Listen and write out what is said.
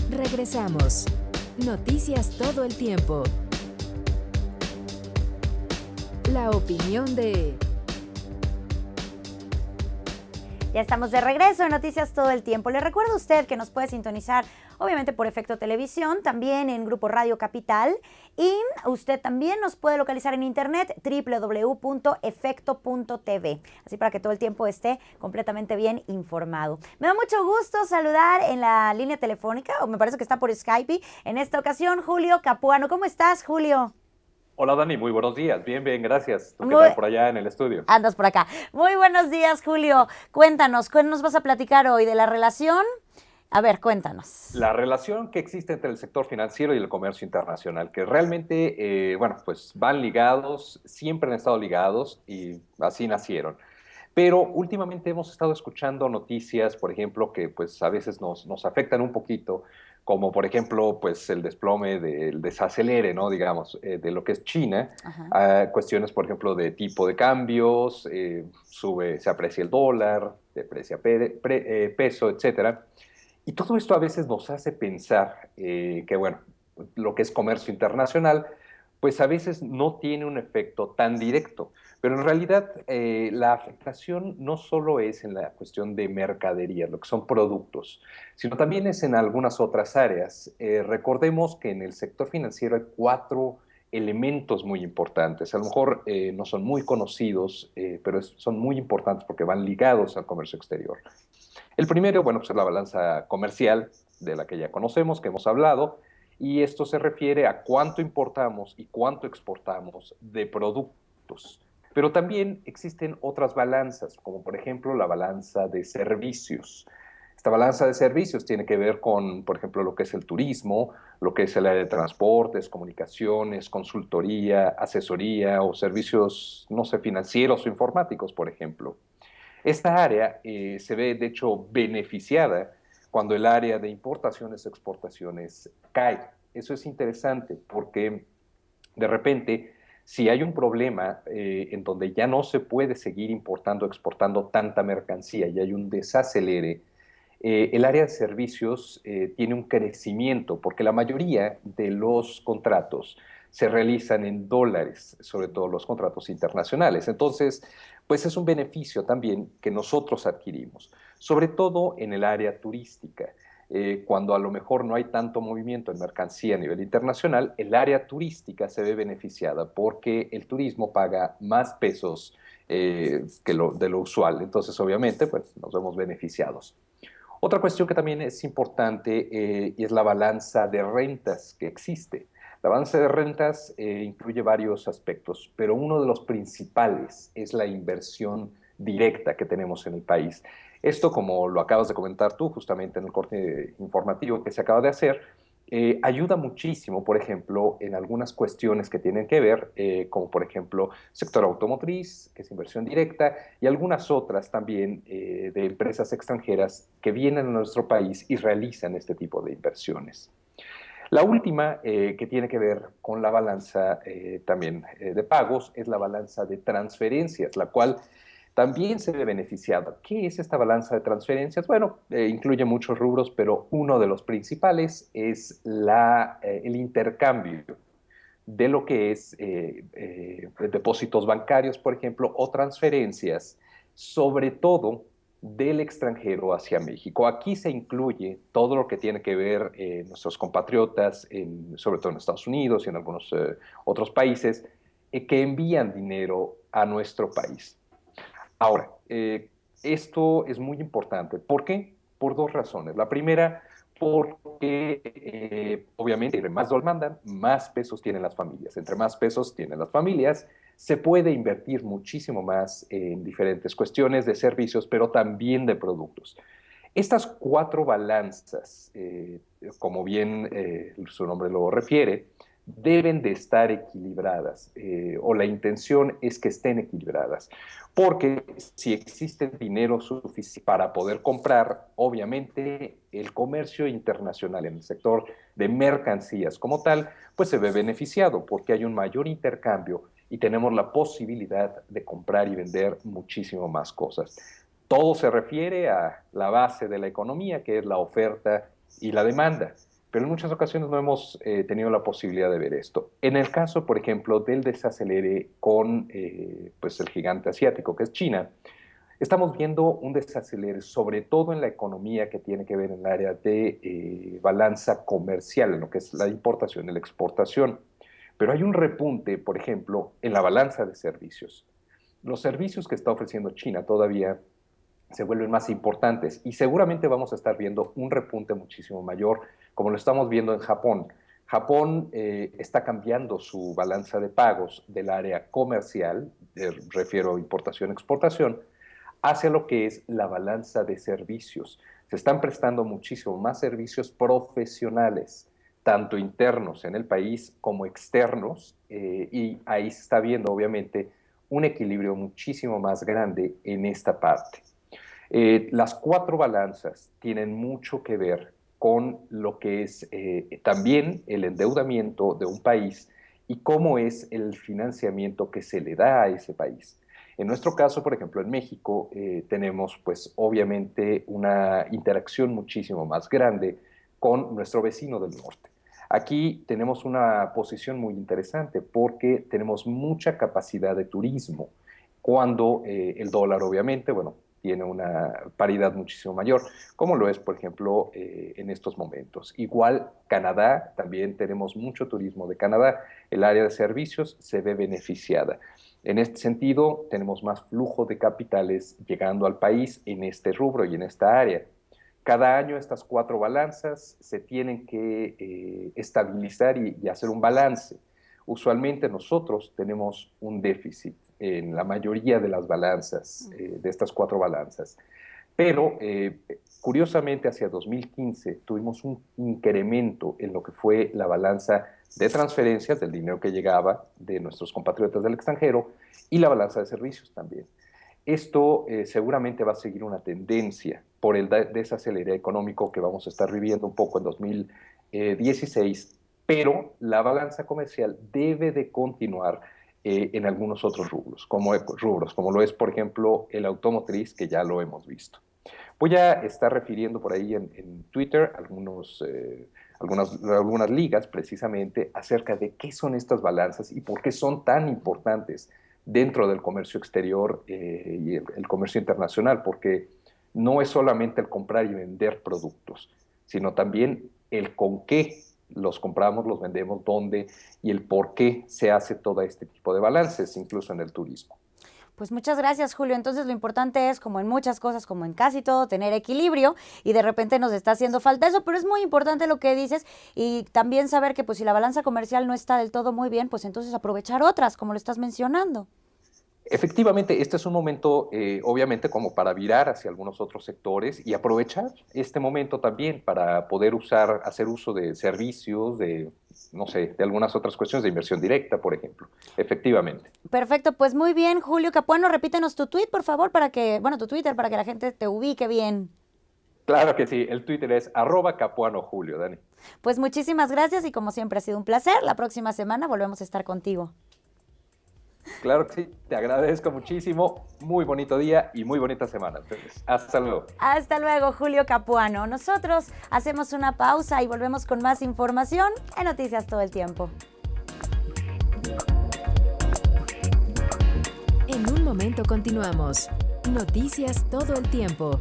Regresamos. Noticias todo el tiempo. La opinión de... Ya estamos de regreso en Noticias todo el tiempo. Le recuerdo a usted que nos puede sintonizar, obviamente por Efecto Televisión, también en Grupo Radio Capital, y usted también nos puede localizar en internet www.efecto.tv, así para que todo el tiempo esté completamente bien informado. Me da mucho gusto saludar en la línea telefónica, o me parece que está por Skype, en esta ocasión, Julio Capuano. ¿Cómo estás, Julio? Hola Dani, muy buenos días. Bien, bien, gracias. ¿Tú qué Muy... tal por allá en el estudio? Andas por acá. Muy buenos días, Julio. Cuéntanos, ¿qué nos vas a platicar hoy de la relación? A ver, cuéntanos. La relación que existe entre el sector financiero y el comercio internacional, que realmente, bueno, pues van ligados, siempre han estado ligados y así nacieron. Pero últimamente hemos estado escuchando noticias, por ejemplo, que pues a veces nos afectan un poquito, como por ejemplo, pues el desplome del desacelere, ¿no? Digamos, de lo que es China, cuestiones, por ejemplo, de tipo de cambios, se aprecia el dólar, deprecia peso, etcétera. Y todo esto a veces nos hace pensar que, bueno, lo que es comercio internacional, pues a veces no tiene un efecto tan directo. Pero en realidad la afectación no solo es en la cuestión de mercadería, lo que son productos, sino también es en algunas otras áreas. Recordemos que en el sector financiero hay cuatro elementos muy importantes. A lo mejor no son muy conocidos, pero son muy importantes porque van ligados al comercio exterior. El primero, bueno, pues es la balanza comercial, de la que ya conocemos, que hemos hablado, y esto se refiere a cuánto importamos y cuánto exportamos de productos. Pero también existen otras balanzas, como por ejemplo la balanza de servicios. Esta balanza de servicios tiene que ver con, por ejemplo, lo que es el turismo, lo que es el área de transportes, comunicaciones, consultoría, asesoría o servicios, no sé, financieros o informáticos, por ejemplo. Esta área se ve, de hecho, beneficiada cuando el área de importaciones y exportaciones cae. Eso es interesante porque de repente, si hay un problema en donde ya no se puede seguir importando, exportando tanta mercancía y hay un desacelere, el área de servicios tiene un crecimiento porque la mayoría de los contratos se realizan en dólares, sobre todo los contratos internacionales. Entonces, pues es un beneficio también que nosotros adquirimos, sobre todo en el área turística. Cuando a lo mejor no hay tanto movimiento en mercancía a nivel internacional, el área turística se ve beneficiada porque el turismo paga más pesos de lo usual. Entonces, obviamente, pues nos vemos beneficiados. Otra cuestión que también es importante y es la balanza de rentas que existe. La balanza de rentas incluye varios aspectos, pero uno de los principales es la inversión directa que tenemos en el país. Esto, como lo acabas de comentar tú justamente en el corte informativo que se acaba de hacer, ayuda muchísimo, por ejemplo, en algunas cuestiones que tienen que ver, como por ejemplo sector automotriz, que es inversión directa, y algunas otras también de empresas extranjeras que vienen a nuestro país y realizan este tipo de inversiones. La última, que tiene que ver con la balanza también de pagos, es la balanza de transferencias, la cual también se ve beneficiada. ¿Qué es esta balanza de transferencias? Bueno, incluye muchos rubros, pero uno de los principales es el intercambio de lo que es depósitos bancarios, por ejemplo, o transferencias, sobre todo del extranjero hacia México. Aquí se incluye todo lo que tiene que ver nuestros compatriotas, sobre todo en Estados Unidos y en algunos otros países, que envían dinero a nuestro país. Ahora, esto es muy importante. ¿Por qué? Por dos razones. La primera, porque obviamente entre más dólares mandan, más pesos tienen las familias. Entre más pesos tienen las familias, se puede invertir muchísimo más en diferentes cuestiones de servicios, pero también de productos. Estas cuatro balanzas, como bien su nombre lo refiere, deben de estar equilibradas, o la intención es que estén equilibradas, porque si existe dinero suficiente para poder comprar, obviamente el comercio internacional en el sector de mercancías como tal, pues se ve beneficiado porque hay un mayor intercambio y tenemos la posibilidad de comprar y vender muchísimo más cosas. Todo se refiere a la base de la economía, que es la oferta y la demanda. Pero en muchas ocasiones no hemos tenido la posibilidad de ver esto. En el caso, por ejemplo, del desacelere con pues el gigante asiático, que es China, estamos viendo un desacelere, sobre todo en la economía que tiene que ver en el área de balanza comercial, en lo que es la importación y la exportación. Pero hay un repunte, por ejemplo, en la balanza de servicios. Los servicios que está ofreciendo China todavía se vuelven más importantes y seguramente vamos a estar viendo un repunte muchísimo mayor, como lo estamos viendo en Japón. Japón está cambiando su balanza de pagos del área comercial, refiero a importación-exportación, hacia lo que es la balanza de servicios. Se están prestando muchísimo más servicios profesionales, tanto internos en el país como externos, y ahí se está viendo obviamente un equilibrio muchísimo más grande en esta parte. Las 4 balanzas tienen mucho que ver con lo que es también el endeudamiento de un país y cómo es el financiamiento que se le da a ese país. En nuestro caso, por ejemplo, en México, tenemos pues obviamente una interacción muchísimo más grande con nuestro vecino del norte. Aquí tenemos una posición muy interesante porque tenemos mucha capacidad de turismo, cuando el dólar obviamente, bueno, tiene una paridad muchísimo mayor, como lo es, por ejemplo, en estos momentos. Igual Canadá, también tenemos mucho turismo de Canadá, el área de servicios se ve beneficiada. En este sentido, tenemos más flujo de capitales llegando al país en este rubro y en esta área. Cada año estas 4 balanzas se tienen que estabilizar y hacer un balance. Usualmente nosotros tenemos un déficit en la mayoría de las balanzas, de estas 4 balanzas. Pero, curiosamente, hacia 2015 tuvimos un incremento en lo que fue la balanza de transferencias, del dinero que llegaba de nuestros compatriotas del extranjero, y la balanza de servicios también. Esto seguramente va a seguir una tendencia por el desacelere económico que vamos a estar viviendo un poco en 2016, pero la balanza comercial debe de continuar en algunos otros rubros, como lo es, por ejemplo, el automotriz, que ya lo hemos visto. Voy a estar refiriendo por ahí en Twitter algunas ligas precisamente acerca de qué son estas balanzas y por qué son tan importantes dentro del comercio exterior y el comercio internacional, porque no es solamente el comprar y vender productos, sino también el con qué los compramos, los vendemos, dónde y el por qué se hace todo este tipo de balances, incluso en el turismo. Pues muchas gracias, Julio. Entonces lo importante es, como en muchas cosas, como en casi todo, tener equilibrio, y de repente nos está haciendo falta eso, pero es muy importante lo que dices, y también saber que pues si la balanza comercial no está del todo muy bien, pues entonces aprovechar otras, como lo estás mencionando. Efectivamente, este es un momento, obviamente, como para virar hacia algunos otros sectores y aprovechar este momento también para poder hacer uso de servicios, no sé, de algunas otras cuestiones de inversión directa, por ejemplo. Efectivamente. Perfecto, pues muy bien, Julio Capuano, repítenos tu tweet, por favor, tu Twitter, para que la gente te ubique bien. Claro que sí, el Twitter es @capuanojulio, Dani. Pues muchísimas gracias y como siempre ha sido un placer. La próxima semana volvemos a estar contigo. Claro que sí, te agradezco muchísimo. Muy bonito día y muy bonita semana. Entonces, hasta luego. Hasta luego, Julio Capuano. Nosotros hacemos una pausa y volvemos con más información en Noticias Todo el Tiempo. En un momento continuamos. Noticias Todo el Tiempo.